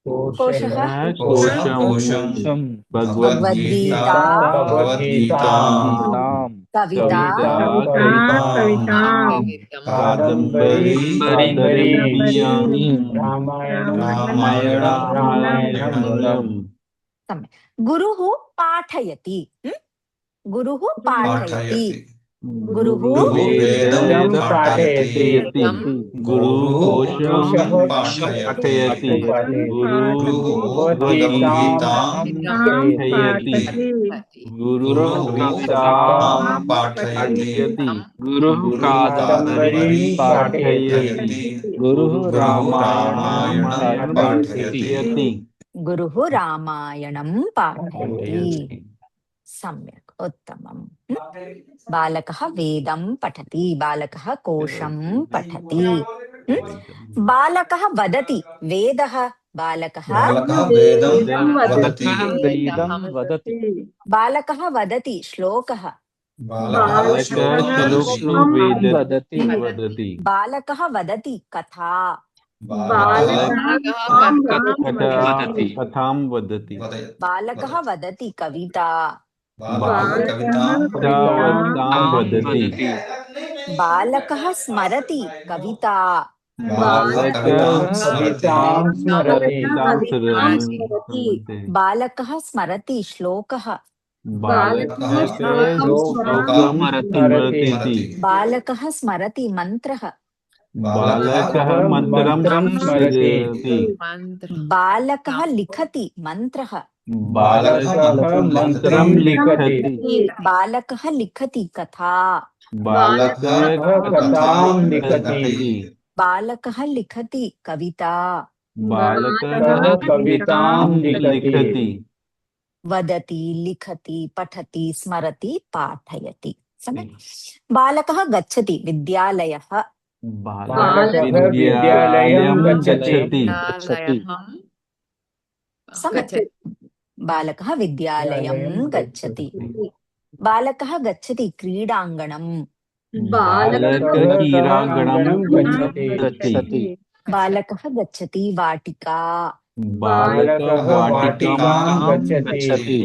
कोशः कोशं भगवद्गीता कविता कादम्बरी रामायणम् सम्यक् गुरुः पाठयति गुरुः पाठयति गुरुः वेदं पाठयति गुरुः कोशं पाठयति गुरुः भगवद्गीतां पाठयति गुरुः गीतां पाठयति गुरुः कादम्बरीं पाठयति गुरुः रामायणं पाठयति गुरुः रामायणं पाठयति सम्यक् उत्तमम् बालकः वेदं पठति बालकः कोशं पठति बालकः वदति वेदः बालकः वेदं वदति बालकः वदति श्लोकः बालकः वदति कथा कथां वदति बालकः वदति कविता वदति बालकः स्मरति कविता बालकः स्मरति श्लोकः बालकः स्मरति मन्त्रः बालकः मन्त्रं स्मरति बालकः लिखति मन्त्रः बालकः मन्त्रं लिखति बालकः लिखति कथा बालकः कथां लिखति बालकः लिखति कविता बालकः कवितां लिखति वदति लिखति पठति स्मरति पाठयति सम्यक् बालकः गच्छति विद्यालयः विद्यालयं गच्छति सम्यक् बालकः विद्यालयं गच्छति बालकः गच्छति क्रीडाङ्गणम् क्रीडाङ्गणं गच्छति बालकः गच्छति वाटिका बालकः वाटिकां गच्छति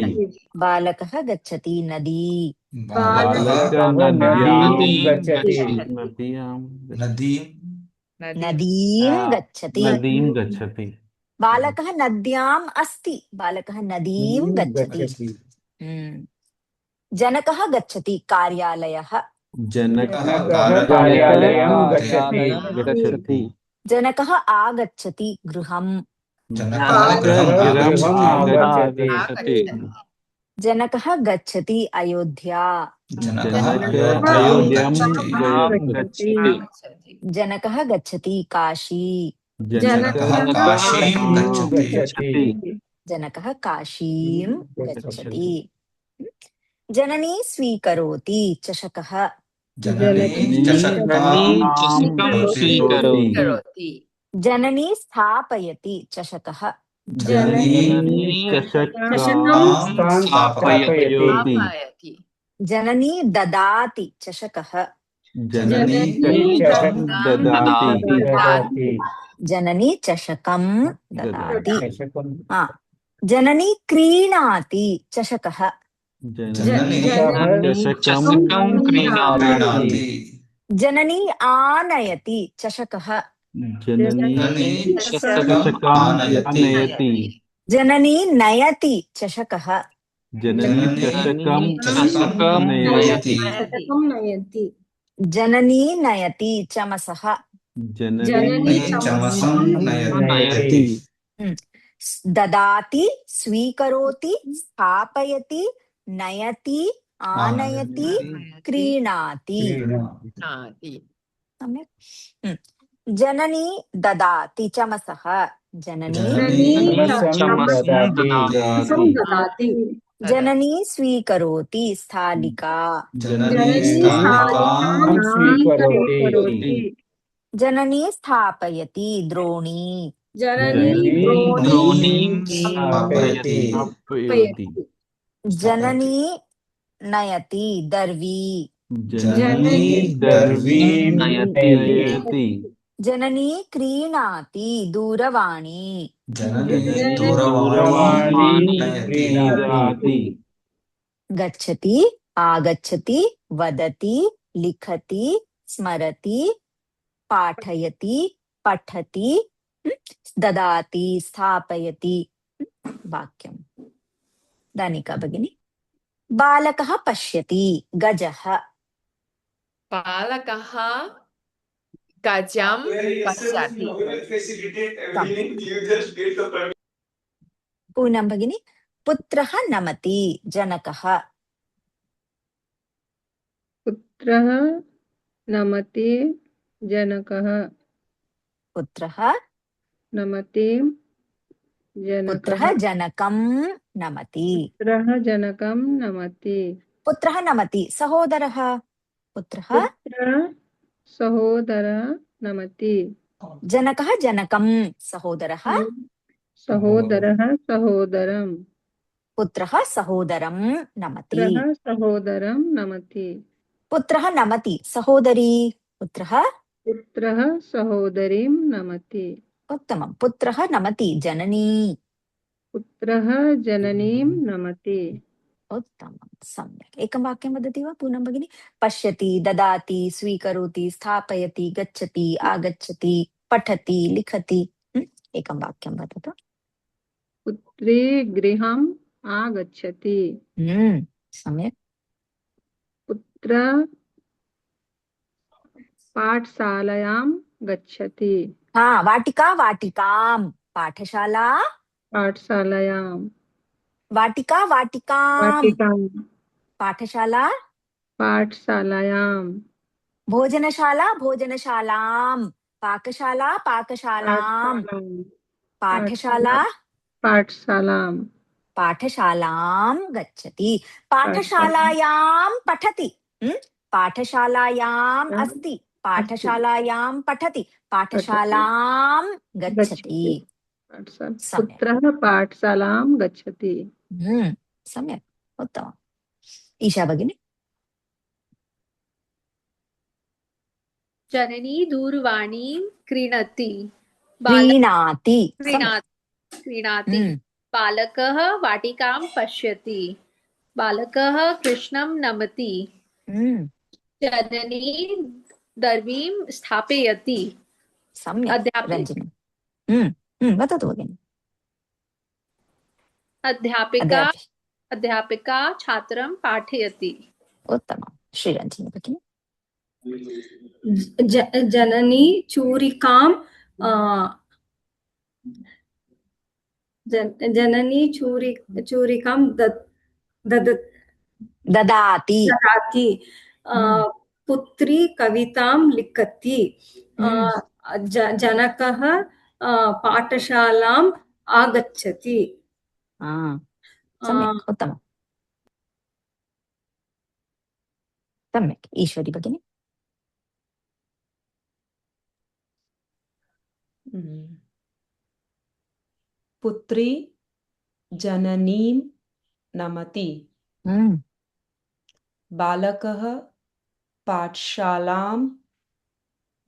बालकः गच्छति नदी बालकः नदीं गच्छति नदीं गच्छति बालकः नद्याम् अस्ति बालकः नदीं गच्छति जनकः गच्छति कार्यालयः जनकः कार्यालयं गच्छति जनकः आगच्छति गृहम् जनकः गच्छति अयोध्या जनकः गच्छति काशी जनकः काशीं गच्छति जननी स्वीकरोति चषकः जननी स्थापयति चषकः जननी ददाति चषकः जननी चषकं ददाति जननी क्रीणाति चषकः जननी आनयति चषकः जननी नयति चषकः जननी नयति चमसः ददाति स्वीकरोति स्थापयति नयति आनयति क्रीणाति सम्यक् जननी ददाति चमसः जननी स्वीकरोति स्थालिका जननी स्थापयति द्रोणी जननी नयति दर्वी जननी क्रीणाति दूरवाणी जननी जननी दूरवाणी दूरवाणी नयति क्रीणाति गच्छति आगच्छति वदति लिखति स्मरति पाठयति पठति ददाति स्थापयति वाक्यम् दानिका भगिनी बालकः पश्यति गजः बालकः गजं पश्यति पूनम भगिनी पुत्रः नमति जनकः पुत्रः नमति जनकः पुत्रः नमति पुत्रः जनकः जनकं नमति पुत्रः जनकं नमति पुत्रः नमति सहोदरः पुत्रः पुत्रः सहोदरः नमति जनकः जनकं सहोदरः सहोदरः सहोदरं पुत्रः सहोदरं नमति पुत्रः सहोदरं नमति पुत्रः नमति सहोदरी पुत्रः पुत्रः सहोदरीं नमति उत्तमं पुत्रः नमति जननी पुत्रः जननीं नमति उत्तमं सम्यक् एकं वाक्यं वदति वा पूनम भगिनी पश्यति ददाति स्वीकरोति स्थापयति गच्छति आगच्छति पठति लिखति एकं वाक्यं वदतु पुत्री गृहम् आगच्छति सम्यक् पुत्र पाठशालायां गच्छति वाटिका वाटिकां पाठशाला पाठशालायां वाटिका वाटिकां वाटिकां पाठशाला पाठशालायां भोजनशाला भोजनशालां पाकशाला पाकशालां पाठशाला पाठशालां पाठशालां गच्छति पाठशालायां पठति पाठशालायाम् अस्ति पाठशालायां पठति पाठशालां गच्छति पुत्रः पाठशालां गच्छति सम्यक् उत्तमम् ईशा भगिनी जननी दूरवाणीं क्रीणति क्रीणाति क्रीणाति बालकः वाटिकां पश्यति बालकः कृष्णं नमति जननी दर्वीं स्थापयति सम्यक् रञ्जनी वदतु भगिनि अध्यापिका छात्रं पाठयति उत्तमं श्रीरञ्जनी भगिनी जननी चूरिकां जननी चूरिकां ददाति पुत्री कवितां लिखति जनकः पाठशालाम् आगच्छति सम्यक् उत्तमं सम्यक् ईश्वरी भगिनी पुत्री जननीं नमति बालकः पाठशालां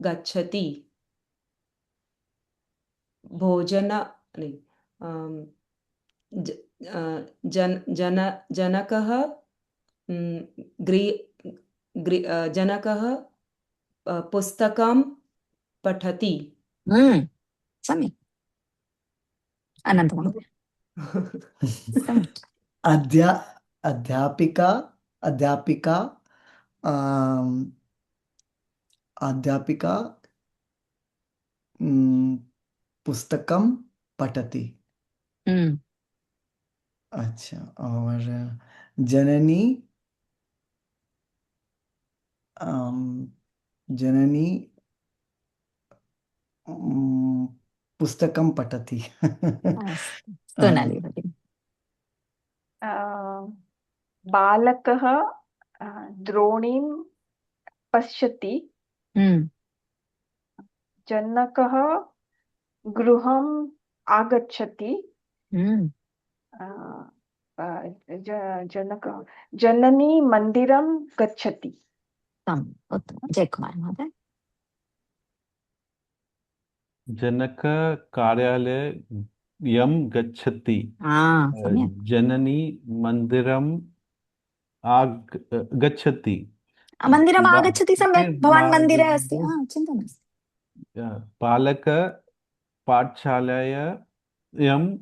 गच्छति जनकः जनकः पुस्तकं पठति सम्यक् अनन्तमहोदय अध्यापिका पुस्तकं पठति अच्छा और जननी पुस्तकं पठति सोनाली भगिनी बालकः द्रोणीं पश्यति जनकः गृहम् आगच्छति जननी मन्दिरं गच्छति उत्तमं जयकुमार महोदय जनक कार्यालयं गच्छति। सम्यक्। जननी मन्दिरम् गच्छति। मन्दिरम् बा- आगच्छति, सम्यक्। भवान् मन्दिरे अस्ति, चिन्ता नास्ति। बालक पाठशालायां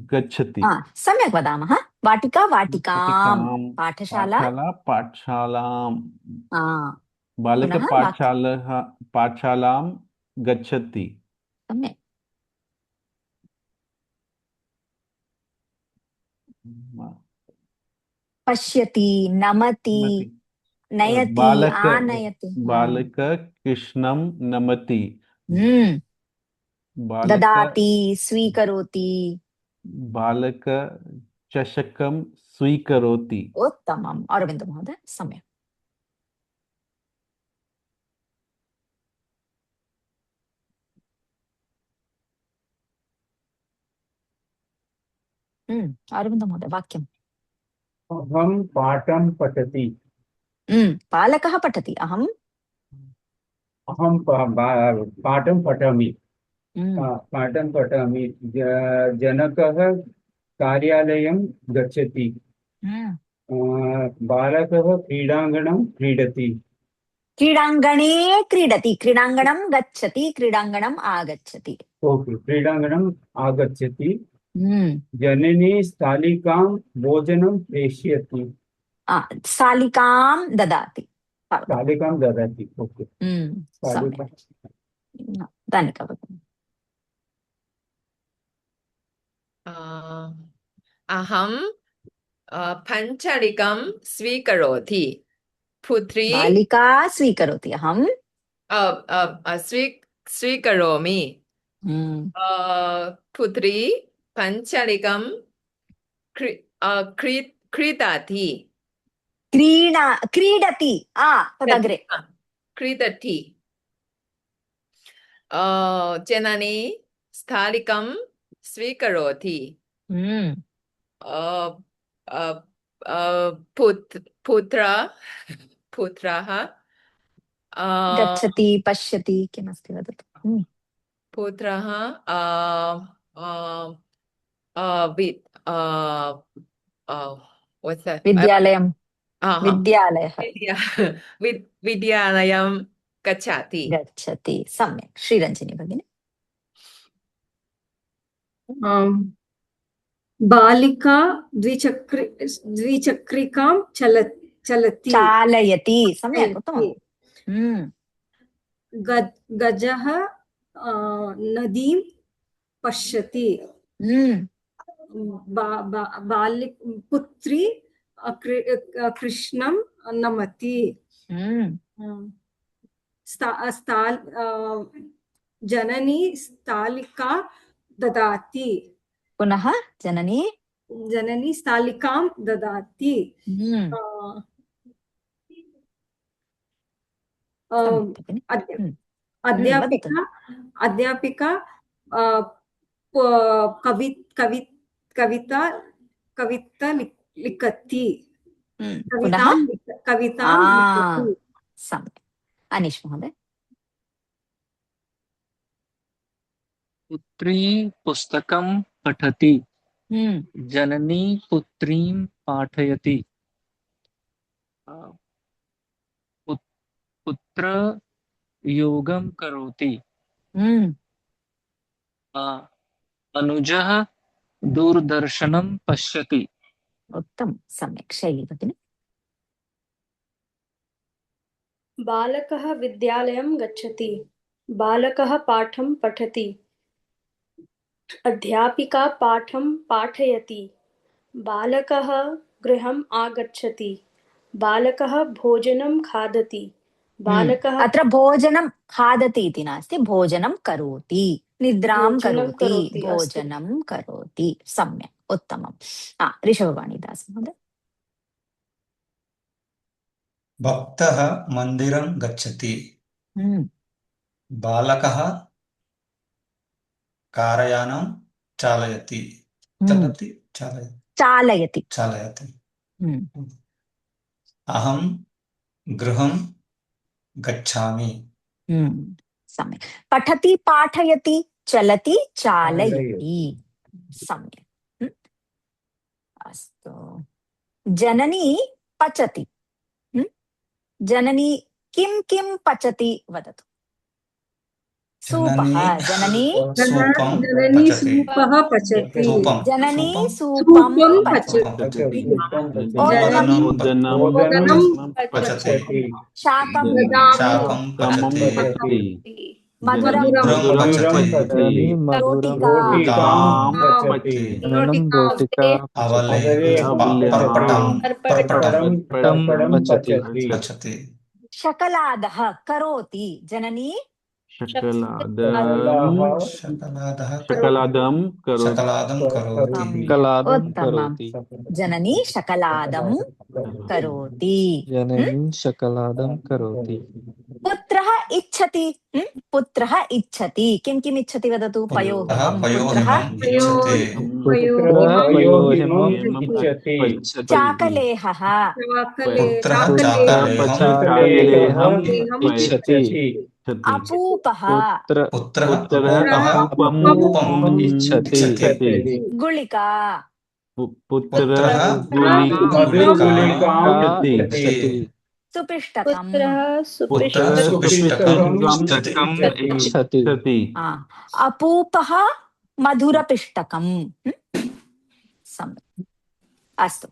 गच्छति। सम्यक् वदामः। वाटिका वाटिकां, वाटिकां पाठशाला पाठशालां बालक पुनः पाठशालां गच्छति। सम्यक्। पश्यति, नमति, नयति, आनयति। बालक कृष्णं नमति। बालक ददाति, स्वीकरोति। बालक चषकं स्वीकरोति। उत्तमम्। अरविन्द महोदय, सम्यक्। अरविन्द महोदय, वाक्यम्। अहं पाठं पठति। बालकः पठति। अहं पाठं पठामि। पाठं पठामि। जनकः कार्यालयं गच्छति। बालकः क्रीडाङ्गणं क्रीडति। क्रीडाङ्गणे क्रीडति, क्रीडाङ्गणं गच्छति, क्रीडाङ्गणम् आगच्छति। ओके, क्रीडाङ्गणम् आगच्छति। जननी स्थालिकां भोजनं प्रेषयति। स्थालिकां ददाति। स्थालिकां ददाति। ओके, सम्यक्। धन्यवादः। अहं पञ्चलिकां स्वीकरोति। पुत्री बालिका स्वीकरोति। अहं स्वीकरोमि। पुत्री पञ्चलिकां क्रीडति। क्रीडति। तदग्रे क्रीडति। जननी स्थालिकां स्वीकरोति। पुत्रः गच्छति, पश्यति, किमस्ति वदतु। पुत्रः विद्यालयं विद्यालयं गच्छति। सम्यक्। श्रीरञ्जनी भगिनी। बालिका द्विचक्रिकां चलति। चालयति। सम्यक्, उत्तमम्। गजः नदीं पश्यति। पुत्री कृष्णं नमति। जननी स्थालिका ददाति। पुनः जननी स्थालिकां ददाति। अध्यापिका कविता लिखति। कवितां लिखति। सम्यक्। अनीश महोदय। पुत्री पुस्तकं पठति। जननी पुत्रीं पाठयति। पुत्र योगं करोति। अनुजः दूरदर्शनं पश्यति। उत्तमं। सम्यक्। शैली भगिनी। बालकः विद्यालयं गच्छति। बालकः पाठं पठति। अध्यापिका पाठं पाठयति। बालकः गृहम् आगच्छति। बालकः भोजनं खादति। बालकः अत्र भोजनं खादति इति नास्ति, भोजनं करोति, निद्रां करोति, भोजनं करोति। सम्यक्, उत्तमम्। ऋषभवाणी दास महोदय। भक्तः मन्दिरं गच्छति। बालकः कारयानं चालयति। चालयति। अहं गृहं गच्छामि। सम्यक्। पठति पाठयति चलति चालयति। सम्यक्। अस्तु। जननी पचति। जननी किं किं पचति वदतु। सूपः। जननी जननी सूपः पचति। जननी सूपं पचति। ओदनं पचति। शाकं पचति। मधुरं पचति। रोटिका रोटिका पचति। शकलादः करोति। जननी शकलादं करोति। उत्तमम्। जननी शकलादं करोति। जननी शकलादं करोति। पुत्रः इच्छति। पुत्रः इच्छति। किं किम् इच्छति वदतु। पयोहिमं। पुत्रः चाकलेहः। अपूपः। गुलिका। सुपिष्टकम्। अपूपः मधुरपिष्टकम्। सम्यक्। अस्तु।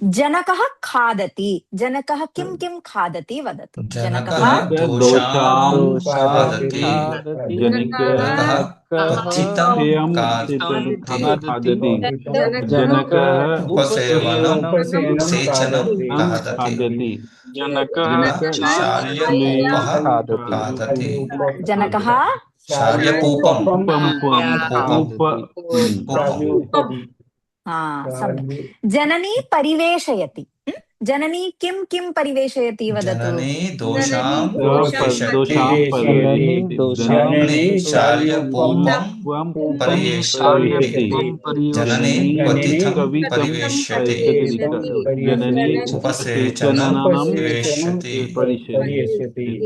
जनकः खादति। जनकः किं किं खादति वदतु। जनकः जनकः सम्यक्। जननी परिवेशयति। जननी किं किं परिवेशयति वदतु।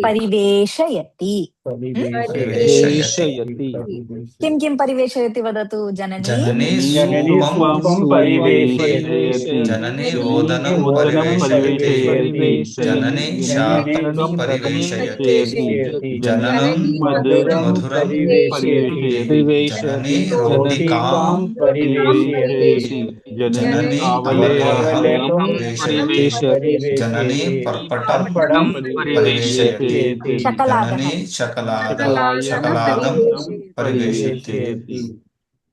परिवेशयति। किं किं परिवेशयति वदतु। जननी ओदनं परिवेशयति। जननी शाकं परिवेशयति। जननं मधुरं परिवेशयति। जननी रोटिकां परिवेशयति। जननी अवलेहं परिवेशयति। जननी पर्पटं परिवेशयति। जननी शकलादं परिवेशयति।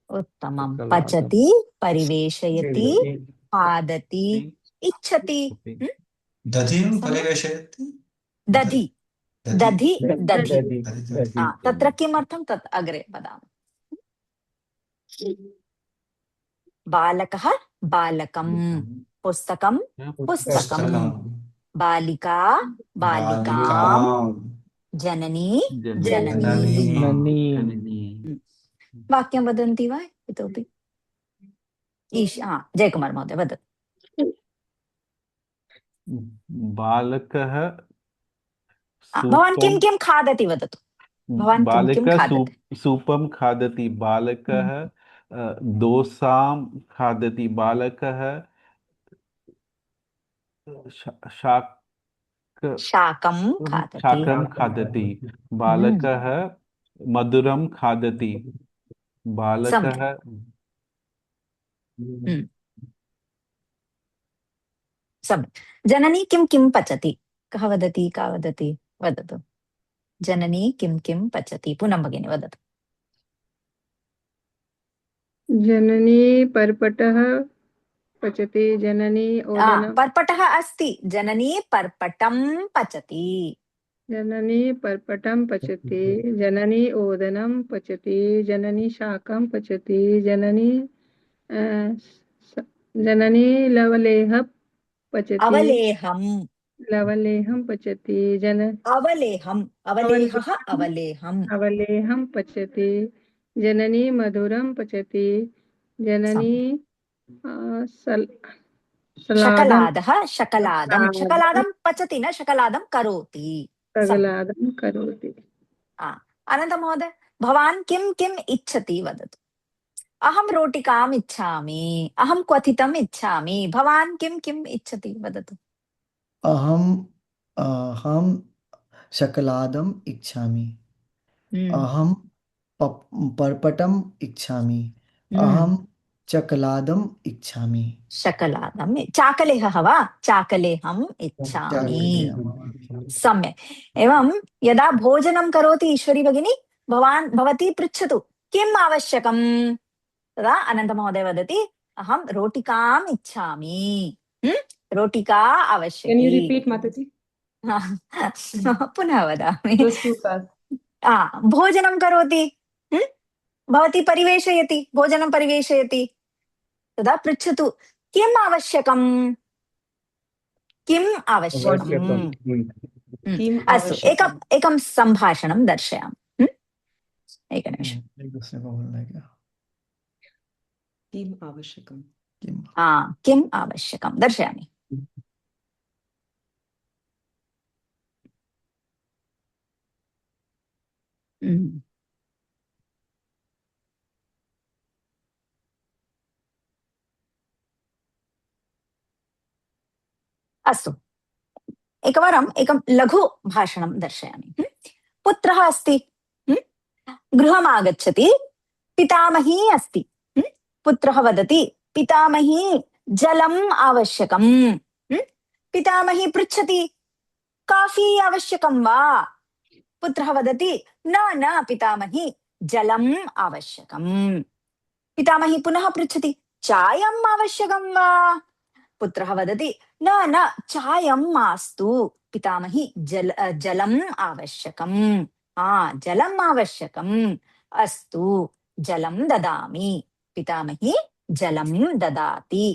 उत्तमं। पचति परिवेशयति खादति इच्छति। दधिं परिवेशयति। दधि तत्र किमर्थं तत् अग्रे वदामि। बालकः बालकं। पुस्तकं पुस्तकं। बालिका बालिकां। जननी जननी। वाक्यं वदन्ति वा इतोपि। जयकुमार महोदय वदतु। बालकः भवान् किं किं खादति वदतु। भवान् किं किं खादति। सूपं खादति। बालकः दोसां खादति। बालकः शाकं खादति। बालकः मधुरं खादति। बालकः जननी किं किं पचति। कः वदति का वदति वदतु। जननी किं किं पचति। पुनः भगिनी वदतु। जननी पर्पटः पचति। जननी ओदनं। पर्पटः अस्ति। जननी पर्पटं पचति। जननी पर्पटं पचति। जननी ओदनं पचति। जननी शाकं पचति। जननी लवलेह पचति। लवलेहं पचति। अवलेहं पचति। जननी मधुरं पचति। जननी शकलादं पचति न शकलादं करोति। सकलादं करोति। अनन्तमहोदय, भवान् किं किम् इच्छति वदतु। अहं रोटिकाम् इच्छामि, अहं क्वथितम् इच्छामि, भवान् किं किम् इच्छति वदतु। अहं शकलादम् इच्छामि। अहं पर्पटम् इच्छामि। अहं चकलादम् इच्छामि। शकलादं चाकलेहः वा? चाकलेहम् इच्छामि। सम्यक्। एवं यदा भोजनं करोति ईश्वरी भगिनी, भवती पृच्छतु किम् आवश्यकम्? तदा अनन्तमहोदय वदति अहं रोटिकाम् इच्छामि। रोटिका आवश्यकी। Can you repeat, Mataji? पुनः वदामि। It was too fast. भोजनं करोति, भवती परिवेशयति, भोजनं परिवेशयति, तदा पृच्छतु किम् आवश्यकम्? किम् आवश्यकम्? अस्तु, एकं सम्भाषणं दर्शयामि। एकनिमिषम्। किम् आवश्यकम्? किम् आवश्यकं दर्शयामि। अस्तु, एकवारम् एकं लघु भाषणं दर्शयामि। पुत्रः अस्ति, गृहम् आगच्छति, पितामही अस्ति। पुत्रः वदति पितामही जलम् आवश्यकम्। पितामही पृच्छति काफी आवश्यकं वा? पुत्रः वदति न पितामही जलम् आवश्यकम्। पितामही पुनः पृच्छति चायम् आवश्यकं वा? पुत्रः वदति न चायं मास्तु पितामही जलम् आवश्यकम्। जलम् आवश्यकम्। अस्तु, जलं ददामि। पितामही जलं ददाति।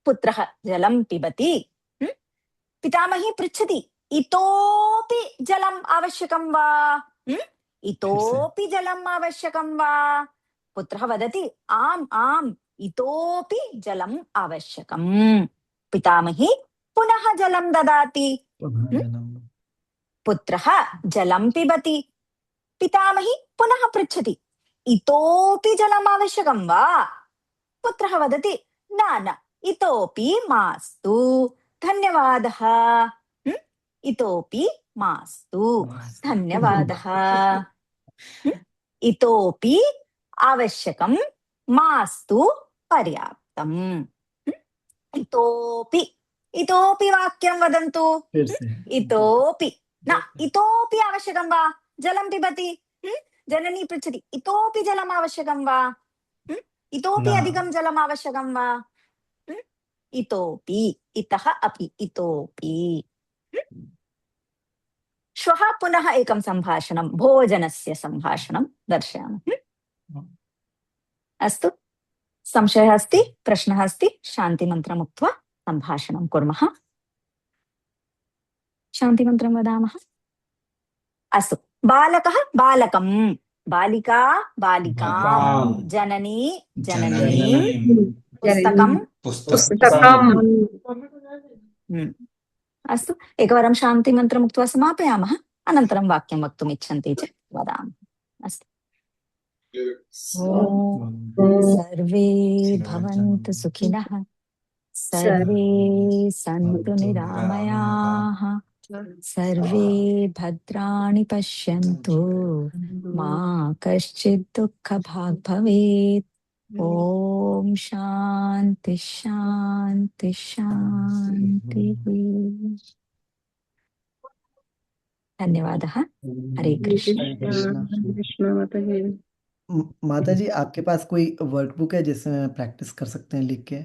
पुत्रः जलं पिबति। पितामही पृच्छति इतोपि जलम् आवश्यकं वा? इतोपि जलम् आवश्यकं वा? पुत्रः वदति आम् इतोपि जलम् आवश्यकम्। पितामही पुनः जलं ददाति। पुत्रः जलं पिबति। पितामही पुनः पृच्छति इतोपि जलम् आवश्यकं वा? पुत्रः वदति न इतोपि मास्तु, धन्यवादः। इतोपि मास्तु, धन्यवादः। इतोपि आवश्यकं मास्तु पर्याप्तम्। इतोपि वाक्यं वदन्तु। इतोपि इतोपि आवश्यकं वा? जलं पिबति। जननी पृच्छति इतोपि जलम् आवश्यकं वा? इतोपि अधिकं जलम् आवश्यकं वा? इतोपि, इतः अपि इतोपि। श्वः पुनः एकं सम्भाषणं, भोजनस्य सम्भाषणं दर्शयामि। अस्तु, संशयः अस्ति, प्रश्नः अस्ति, शान्तिमन्त्रम् उक्त्वा सम्भाषणं कुर्मः। शान्तिमन्त्रं वदामः। अस्तु, बालकः बालकं, बालिका बालिकां, जननी जननीं, पुस्तकं पुस्तकम्। अस्तु, एकवारं शान्तिमन्त्रम् उक्त्वा समापयामः, अनन्तरं वाक्यं वक्तुम् इच्छन्ति चेत् वदामः। अस्तु, सर्वे भवन्तु सुखिनः, सर्वे सन्तु निरामयाः, सर्वे भद्राणि पश्यन्तु, मा कश्चित् दुःखभाग् भवेत्। ॐ शान्ति शान्ति शान्तिः। धन्यवादः। हरे कृष्ण। माता जी, आपके पास कोई वर्कबुक है जिसमें प्रैक्टिस कर सकते हैं लिख के?